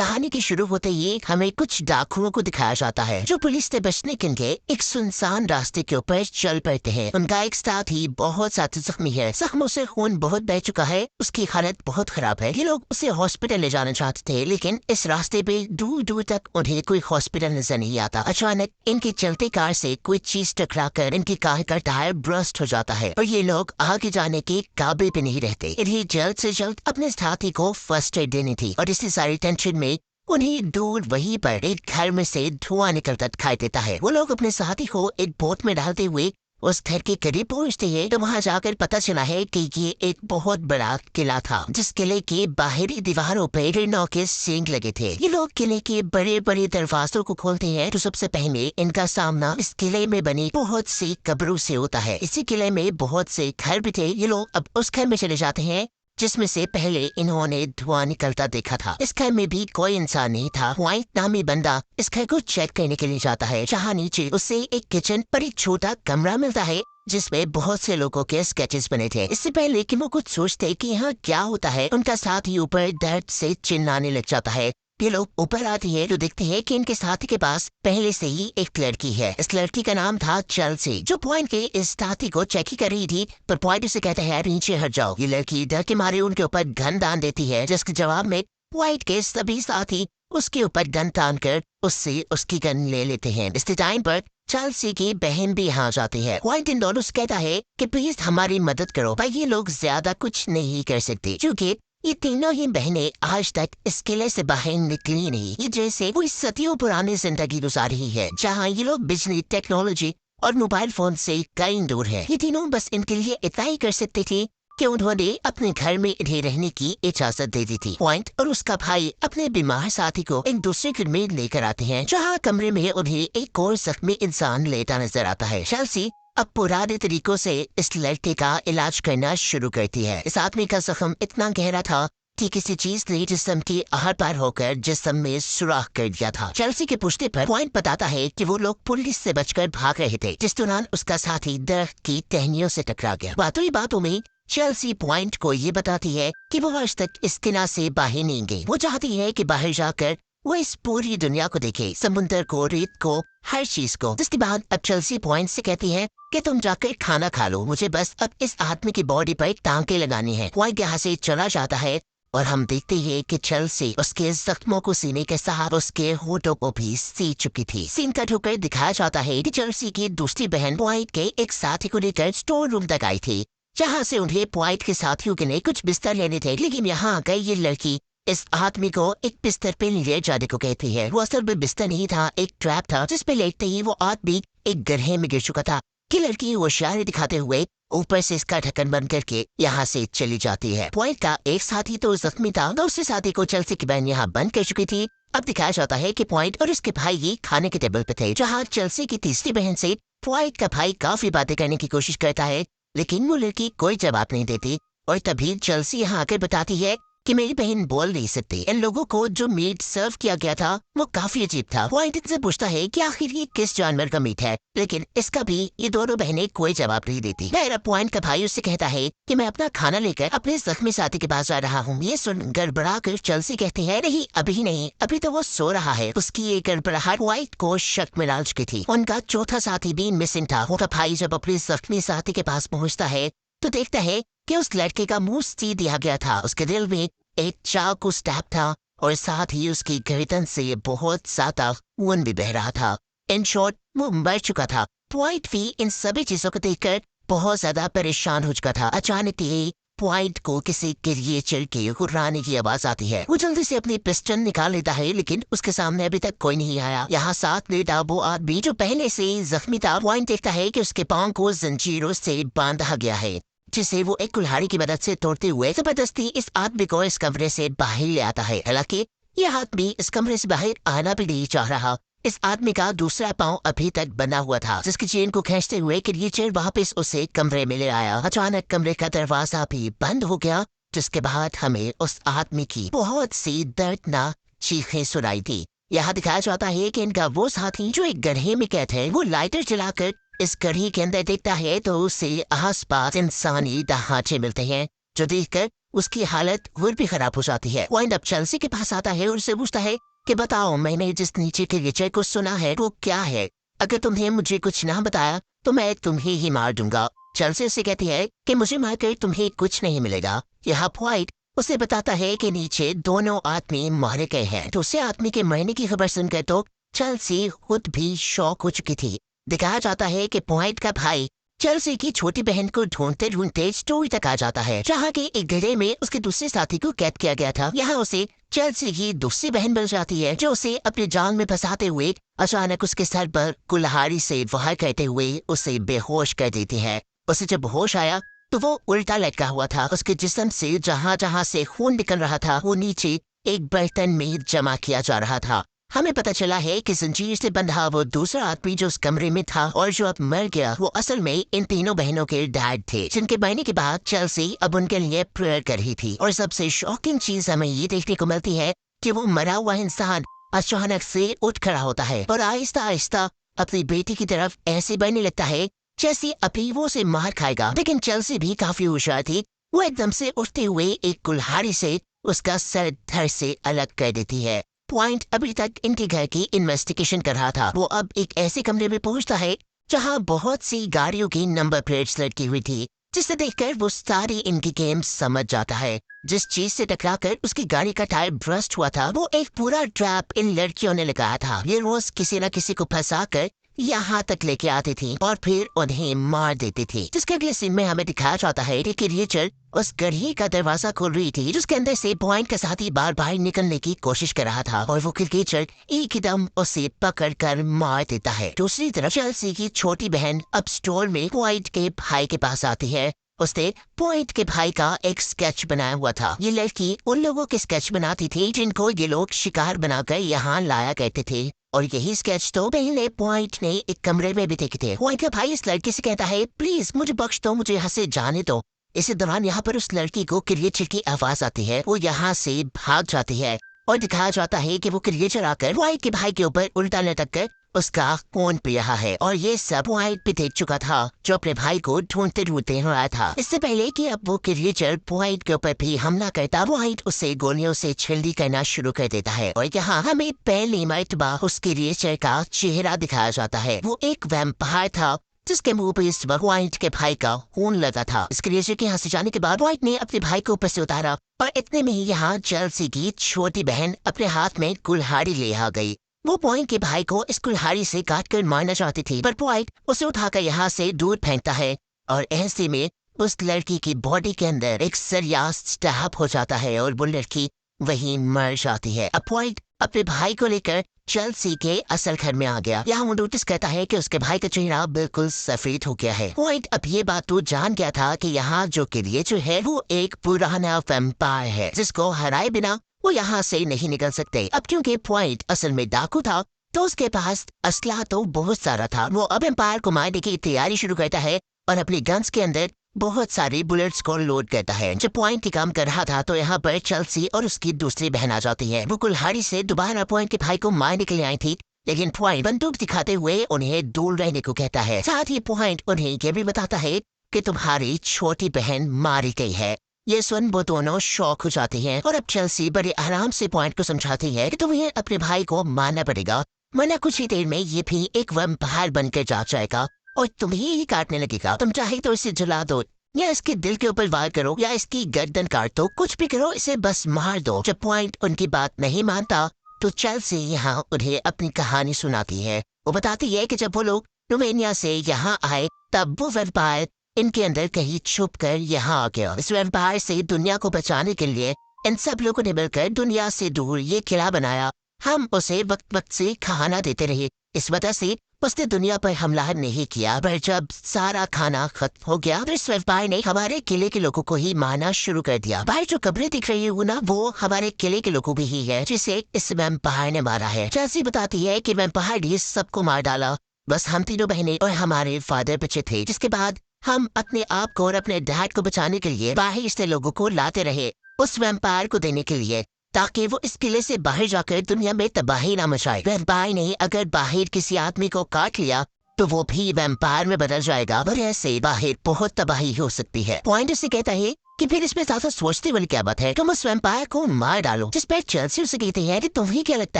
कहानी के शुरू होते ही हमें कुछ डाकुओं को दिखाया जाता है जो पुलिस से बचने के लिए एक सुनसान रास्ते के ऊपर चल पड़ते हैं। उनका एक साथी बहुत ज्यादा जख्मी है, जख्मों से खून बहुत बह चुका है, उसकी हालत बहुत खराब है। ये लोग उसे हॉस्पिटल ले जाना चाहते थे, लेकिन इस रास्ते पे दूर दूर तक उन्हें कोई हॉस्पिटल नजर नहीं आता। अचानक इनकी चलती कार से कोई चीज टकराकर इनकी कार का टायर ब्रस्ट हो जाता है और ये लोग आगे जाने के काबिल भी नहीं रहते। इन्हें जल्द से जल्द अपने साथी को फर्स्ट एड देनी थी और इसी सारी टेंशन में उन्हें दूर वहीं पर एक घर में से धुआं निकलता दिखाई देता है। वो लोग अपने साथी को एक बोट में डालते हुए उस घर के करीब पहुंचते हैं तो वहां जाकर पता चला है कि ये एक बहुत बड़ा किला था, जिस किले के बाहरी दीवारों पर हिरणों के सींग लगे थे। ये लोग किले के बड़े बड़े दरवाजों को खोलते हैं तो सबसे पहले इनका सामना इस किले में बनी बहुत सी कब्रों से होता है। इसी किले में बहुत से घर भी थे। ये लोग अब उस घर में चले जाते हैं जिसमें से पहले इन्होंने धुआं निकलता देखा था। इस घर में भी कोई इंसान नहीं था। व्हाइट नामी बंदा इस घर को चेक करने के लिए जाता है, जहाँ नीचे उसे एक किचन पर एक छोटा कमरा मिलता है जिसमें बहुत से लोगों के स्केचेस बने थे। इससे पहले कि वो कुछ सोचते कि यहाँ क्या होता है, उनका साथी ऊपर दर्द से चिल्लाने लग जाता है। ये लोग ऊपर आते हैं तो देखते हैं कि इनके साथी के पास पहले से ही एक लड़की है। इस लड़की का नाम था चेल्सी, जो पॉइंट के इस साथी को चेक ही कर रही थी, पर पॉइंट उसे कहता है नीचे हट जाओ। ये लड़की डर के मारे उनके ऊपर गन दान देती है, जिसके जवाब में पॉइंट के सभी साथी उसके ऊपर गन तान कर उससे उसकी गन ले लेते हैं। इस टाइम पर चेल्सी की बहन भी यहाँ जाती है। पॉइंट इन दोनों से कहता है कि प्लीज हमारी मदद करो, पर ये लोग ज्यादा कुछ नहीं कर सकते क्योंकि ये तीनों ही बहनें आज तक इस किले से बाहर निकली नहीं। ये जैसे कोई सदियों पुरानी जिंदगी गुजार रही है, जहाँ ये लोग बिजली, टेक्नोलॉजी और मोबाइल फोन से कहीं दूर है। ये तीनों बस इनके लिए इतना ही कर सकते थे कि उन्होंने अपने घर में इन्हें रहने की इजाजत दे दी थी। पॉइंट और उसका भाई अपने बीमार साथी को एक दूसरे घर में लेकर आते हैं, जहाँ कमरे में उन्हें एक और जख्मी इंसान लेटा नजर आता है। चेल्सी अब पुराने तरीकों से इस लड़के का इलाज करना शुरू करती है। इस आदमी का जख्म इतना गहरा था कि किसी चीज ने जिस्म की आर पार होकर जिस्म में सुराख कर दिया था। चेल्सी के पूछने पर पॉइंट बताता है कि वो लोग पुलिस से बचकर भाग रहे थे, जिस दौरान उसका साथी दरख्त की टहनियों से टकरा गया। बातों ही बातों में चेल्सी पॉइंट को ये बताती है कि वो आज तक इस किला से बाहर नहीं गई। वो चाहती है कि बाहर जाकर वो इस पूरी दुनिया को देखे, समुद्र को, रेत को, हर चीज को। जिसके बाद अब चेल्सी पॉइंट से कहती है कि तुम जाकर खाना खा लो, मुझे बस अब इस आदमी की बॉडी पर टांके लगानी है। पॉइंट यहाँ से चला जाता है और हम देखते हैं कि चेल्सी उसके जख्मों को सीने के साथ उसके होठों को भी सी चुकी थी। सीन कट होकर दिखाया जाता है कि चेल्सी की दूसरी बहन पॉइंट के एक साथी को लेकर स्टोर रूम तक आई थी, जहाँ से उन्हें पॉइंट के साथियों के लिए कुछ बिस्तर लेने थे। लेकिन यहाँ आकर ये लड़की इस आदमी को एक बिस्तर पे ले जाने को कहती है। वो असल में बिस्तर नहीं था, एक ट्रैप था, जिस पे लेटते ही वो आदमी एक गड्ढे में गिर चुका था। कि लड़की होशियारी दिखाते हुए ऊपर से इसका ढक्कन बंद करके यहाँ से चली जाती है। पॉइंट का एक साथी तो जख्मी था, दूसरे साथी को चेल्सी की बहन यहाँ बंद कर चुकी थी। अब दिखाया जाता है कि पॉइंट और इसके भाई ही खाने के टेबल पे थे, जहाँ चेल्सी की तीसरी बहन से पॉइंट का भाई काफी बातें करने की कोशिश करता है, लेकिन वो लड़की कोई जवाब नहीं देती। और तभी चेल्सी यहाँ आकर बताती है कि मेरी बहन बोल नहीं सकती। इन लोगों को जो मीट सर्व किया गया था वो काफी अजीब था। पॉइंट इनसे पूछता है कि आखिर ये किस जानवर का मीट है, लेकिन इसका भी ये दोनों बहनें कोई जवाब नहीं देती। मेरा पॉइंट का भाई उससे कहता है कि मैं अपना खाना लेकर अपने जख्मी साथी के पास जा रहा हूँ। ये सुन गड़बड़ा कर चेल्सी कहती है नहीं, अभी नहीं, अभी तो वो सो रहा है। उसकी ये गड़बड़ाहट पॉइंट को शक में डाल चुकी थी। उनका चौथा साथी भी मिसिंग था। उनका भाई जब अपने जख्मी साथी के पास पहुँचता है तो देखता है कि उस लड़के का मुंह सी दिया गया था, उसके दिल में एक चाकू स्टैब था और साथ ही उसकी गर्दन से बहुत ज्यादा खून भी बह रहा था। इन शॉर्ट वो मर चुका था। पॉइंट भी इन सभी चीजों को देखकर बहुत ज्यादा परेशान हो चुका था। अचानक ही पॉइंट को किसी गिरिए चिड़ के हुर्राने की आवाज आती है। वो जल्दी से अपनी पिस्टल निकाल लेता है, लेकिन उसके सामने अभी तक कोई नहीं आया। यहाँ साथ लेटा वो आदमी जो पहले से ही जख्मी था, पॉइंट देखता है कि उसके पांव को जंजीरों से बांधा गया है, जिसे वो एक कुल्हाड़ी की मदद से तोड़ते हुए जबरदस्ती इस आदमी को इस कमरे से बाहर ले आता है। हालांकि यह आदमी इस कमरे से बाहर आना भी नहीं चाह रहा। इस आदमी का दूसरा पांव अभी तक बना हुआ था, जिसकी चेन को खींचते हुए क्रिएचर वापस उसे कमरे में ले आया। अचानक कमरे का दरवाजा भी बंद हो गया, जिसके बाद हमें उस आदमी की बहुत सी दर्दनाक चीखें सुनाई दी। यहाँ दिखाया जाता है कि इनका वो साथी जो एक गड्ढे में कैद है, वो लाइटर जलाकर इस गड्ढे के अंदर देखता है तो उसे आसपास इंसानी ढांचे मिलते हैं, जो देखकर उसकी हालत और भी खराब हो जाती है। पॉइंट अब चेल्सी के पास आता है और उससे पूछता है कि बताओ, मैंने जिस नीचे के विजय को सुना है वो क्या है? अगर तुमने मुझे कुछ ना बताया तो मैं तुम्हें ही मार दूंगा। चेल्सी उसे कहती है कि मुझे मारकर तुम्हें कुछ नहीं मिलेगा। यहाँ पॉइंट उसे बताता है कि नीचे दोनों आदमी मारे गए हैं। दूसरे आदमी के मरने की खबर सुनकर तो चेल्सी खुद भी शॉक हो चुकी थी। दिखाया जाता है कि पॉइंट का भाई चेल्सी की छोटी बहन को ढूंढते ढूंढते स्टोरी तक आ जाता है, जहाँ के एक गड्ढे में उसके दूसरे साथी को कैद किया गया था। यहाँ उसे चेल्सी की दूसरी बहन बन जाती है, जो उसे अपने जाल में फंसाते हुए अचानक उसके सर पर कुल्हाड़ी से वार करते हुए उसे बेहोश कर देती है। उसे जब होश आया तो वो उल्टा लटका हुआ था। उसके जिस्म से जहाँ जहाँ से खून निकल रहा था वो नीचे एक बर्तन में जमा किया जा रहा था। हमें पता चला है कि जंजीर से बंधा वो दूसरा आदमी जो उस कमरे में था और जो अब मर गया, वो असल में इन तीनों बहनों के डैड थे, जिनके मरने के बाद चेल्सी अब उनके लिए प्रेयर कर रही थी। और सबसे शॉकिंग चीज हमें ये देखने को मिलती है कि वो मरा हुआ इंसान अचानक से उठ खड़ा होता है और आहिस्ता आहिस्ता अपनी बेटी की तरफ ऐसे बढ़ने लगता है जैसे अभी वो उसे मार खाएगा। लेकिन चेल्सी भी काफी होशियार थी। वो एकदम से उठते हुए एक कुल्हाड़ी से उसका सर धड़ से अलग कर देती है। पॉइंट अभी तक इनके घर की इन्वेस्टिगेशन कर रहा था। वो अब एक ऐसे कमरे में पहुंचता है जहां बहुत सी गाड़ियों की नंबर प्लेट्स लटकी हुई थी, जिसे देखकर वो सारी इनकी गेम समझ जाता है। जिस चीज से टकराकर उसकी गाड़ी का टायर ब्रस्ट हुआ था वो एक पूरा ट्रैप इन लड़कियों ने लगाया था। ये रोज किसी न किसी को फंसा कर यहाँ तक लेके आती थी और फिर उन्हें मार देती थी। जिसके अगले सीन में हमें दिखाया जाता है कि रेचल उस गढ़ी का दरवाजा खोल रही थी, जिसके अंदर से पॉइंट का साथी बार बार निकलने की कोशिश कर रहा था और वो रेचल एकदम उसे पकड़ कर मार देता है। दूसरी तरफ चेल्सी की छोटी बहन अब स्टोर में पॉइंट के भाई के पास आती है। उसने पॉइंट के भाई का एक स्केच बनाया हुआ था। ये लड़की उन लोगों के स्केच बनाती थी जिनको ये लोग शिकार बनाकर यहाँ लाया करते थे, और यही स्केच तो पहले पॉइंट ने एक कमरे में भी देखे थे। पॉइंट का भाई इस लड़की से कहता है प्लीज मुझे बख्श दो, मुझे यहाँ से जाने दो। इसी दौरान यहाँ पर उस लड़की को क्रिएचर की आवाज आती है। वो यहाँ से भाग जाती है और दिखाया जाता है कि वो क्रिएचर आकर पॉइंट के भाई के ऊपर उल्टा लटक कर उसका खून पी रहा है। और ये सब पॉइंट भी देख चुका था, जो अपने भाई को ढूंढते ढूंढते आया था। इससे पहले कि अब वो क्रिएचर पॉइंट के ऊपर भी हमला करता, पॉइंट उसे गोलियों से छिल्ली करना शुरू कर देता है। और यहाँ हमें पहली मर्तबा उस क्रिएचर का चेहरा दिखाया जाता है। वो एक वैम्पायर था जिसके मुंह पे इस पॉइंट के भाई का खून लगा था। इस क्रिएचर के यहाँ से जाने के बाद पॉइंट ने अपने भाई को ऊपर से उतारा और इतने में ही यहाँ चेल्सी की छोटी बहन अपने हाथ में कुल्हाड़ी ले आ गई। वो पॉइंट के भाई को इस कुल्हाड़ी से काट कर मारना चाहती थी, पर पॉइंट उसे उठाकर यहाँ से दूर फेंकता है और ऐसे में उस लड़की की बॉडी के अंदर एक सरियास स्टैब हो जाता है और वो लड़की वहीं मर जाती है। अब पॉइंट अपने भाई को लेकर चेल्सी के असल घर में आ गया। यहाँ वो नोटिस करता है कि उसके भाई का चेहरा बिल्कुल सफेद हो गया है। पॉइंट अब ये बात तो जान गया था कि यहाँ जो क्रिएचर है वो एक पुराना वैम्पायर है, जिसको हराए बिना वो यहाँ से नहीं निकल सकते। अब क्योंकि पॉइंट असल में डाकू था तो उसके पास असला तो बहुत सारा था। वो अब एम्पायर को मारने की तैयारी शुरू करता है और अपनी गन्स के अंदर बहुत सारी बुलेट्स को लोड करता है। जब पॉइंट काम कर रहा था तो यहाँ पर चेल्सी और उसकी दूसरी बहन आ जाती है। वो कुल्हाड़ी से दोबारा पॉइंट के भाई को मारने के लिए आई थी, लेकिन पॉइंट बंदूक दिखाते हुए उन्हें दूर रहने को कहता है। साथ ही पॉइंट उन्हें ये भी बताता है कि तुम्हारी छोटी बहन मारी गई है। ये सुन वो दोनों शौक हो जाते हैं और अब चेल्सी बड़े आराम से पॉइंट को समझाती है कि तुम्हें अपने भाई को मारना पड़ेगा, वरना कुछ ही देर में ये भी एक वैम्पायर बनकर जा जाएगा और तुम्हें ही काटने लगेगा। तुम चाहे तो इसे जला दो या इसके दिल के ऊपर वार करो या इसकी गर्दन काट दो, कुछ भी करो, इसे बस मार दो। जब पॉइंट उनकी बात नहीं मानता तो चेल्सी यहाँ उन्हें अपनी कहानी सुनाती है। वो बताती है कि जब वो लोग रोमानिया से यहाँ आए तब वो वैम्पायर इनके अंदर कहीं छुप कर यहाँ आ गया। इस वैम्पायर से दुनिया को बचाने के लिए इन सब लोगों ने मिलकर दुनिया से दूर ये किला बनाया। हम उसे वक्त वक्त से खाना देते रहे, इस वजह से उसने दुनिया पर हमला नहीं किया। पर जब सारा खाना खत्म हो गया तो इस वैम्पायर ने हमारे किले के लोगों को ही मारना शुरू कर दिया। भाई जो कब्रें दिख रही है ना, वो हमारे किले के लोगों भी ही है जिसे इस वैम्पायर ने मारा है। चेल्सी बताती है कि वैम्पायर ने सबको मार डाला, बस हम तीनों बहनें और हमारे फादर बचे थे। जिसके बाद हम अपने आप को और अपने डैड को बचाने के लिए बाहर से लोगों को लाते रहे उस वैम्पायर को देने के लिए, ताकि वो इस किले से बाहर जाकर दुनिया में तबाही ना मचाए। वैम्पायर ने अगर बाहर किसी आदमी को काट लिया तो वो भी वैम्पायर में बदल जाएगा और ऐसे बाहर बहुत तबाही हो सकती है। पॉइंट से कहता है कि फिर इसमें ज्यादा सोचने वाली क्या बात है, तुम उस वैम्पायर को मार डालो। जिस पर चेल्सी उसे कहती है कि तुम्हें क्या लगता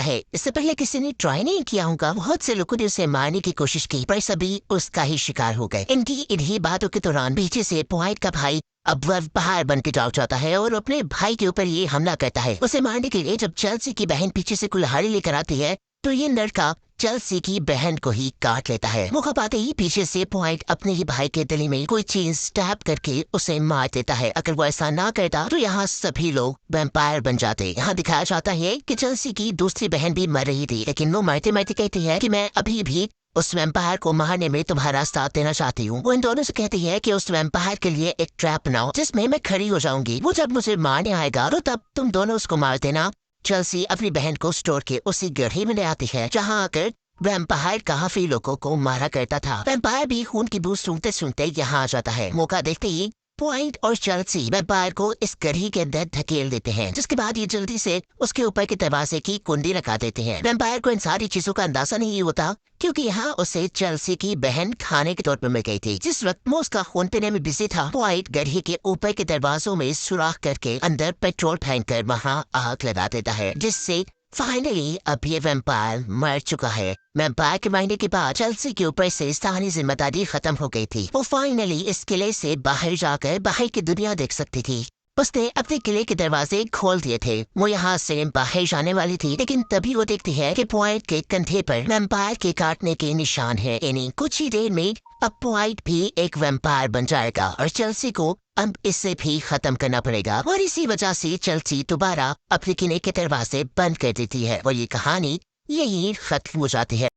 है इससे पहले किसी ने ट्राई नहीं किया होगा। बहुत से लोगों ने उसे मारने की कोशिश की पर सभी उसका ही शिकार हो गए। इनकी इन्हीं बातों के दौरान पीछे से पॉइंट का भाई अब वह बाहर बन के जाग जाता है और अपने भाई के ऊपर ये हमला करता है। उसे मारने के लिए जब चेल्सी की बहन पीछे से कुल्हाड़ी लेकर आती है तो ये लड़का चेल्सी की बहन को ही काट लेता है। मौका पाते ही पीछे से पॉइंट अपने ही भाई के गले में कोई चीज स्टैब करके उसे मार देता है। अगर वो ऐसा ना करता तो यहाँ सभी लोग वैम्पायर बन जाते। यहाँ दिखाया जाता है कि चेल्सी की दूसरी बहन भी मर रही थी, लेकिन वो मरते मरते कहती है कि मैं अभी भी उस वैम्पायर को मारने में तुम्हारा साथ देना चाहती हूँ। वो इन दोनों से कहती है कि उस वैम्पायर के लिए एक ट्रैप बनाओ जिसमें मैं खड़ी हो जाऊंगी। वो जब मुझे मारने आएगा तो तब तुम दोनों उसको मार देना। चेल्सी अपनी बहन को स्टोर के उसी गड्ढे में ले आती है जहाँ आकर वैम्पायर काफी लोगों को मारा करता था। वैम्पायर भी खून की बू सूंघते सूंघते यहाँ आ जाता है। मौका देखते ही पॉइंट और चेल्सी वैम्पायर को इस गड्ढे के अंदर धकेल देते हैं, जिसके बाद ये जल्दी से उसके ऊपर के दरवाजे की कुंडी लगा देते हैं। वैम्पायर को इन सारी चीजों का अंदाजा नहीं होता क्योंकि यहाँ उसे चेल्सी की बहन खाने के तौर पर मिल गई थी। जिस वक्त वो उसका खून पीने में बिजी था, पॉइंट गड्ढे के ऊपर के दरवाजों में सुराख करके अंदर पेट्रोल फेंककर वहाँ आग लगा देता है, जिससे फाइनली अब ये वैम्पायर मर चुका है। वैम्पायर के मरने के बाद चेल्सी के ऊपर से स्थानीय जिम्मेदारी खत्म हो गई थी। वो फाइनली इस किले से बाहर जाकर बाहर की दुनिया देख सकती थी। उसने अपने किले के दरवाजे खोल दिए थे। वो यहाँ से बाहर जाने वाली थी, लेकिन तभी वो देखती है कि पॉइंट के कंधे पर वैम्पायर के काटने के निशान है। यानी कुछ ही देर में अब पॉइंट भी एक वैम्पायर बन जाएगा और चेल्सी को अब इससे भी खत्म करना पड़ेगा। और इसी वजह से चेल्सी दोबारा अपने किले के दरवाजे बंद कर देती है और ये कहानी यही खत्म हो जाती है।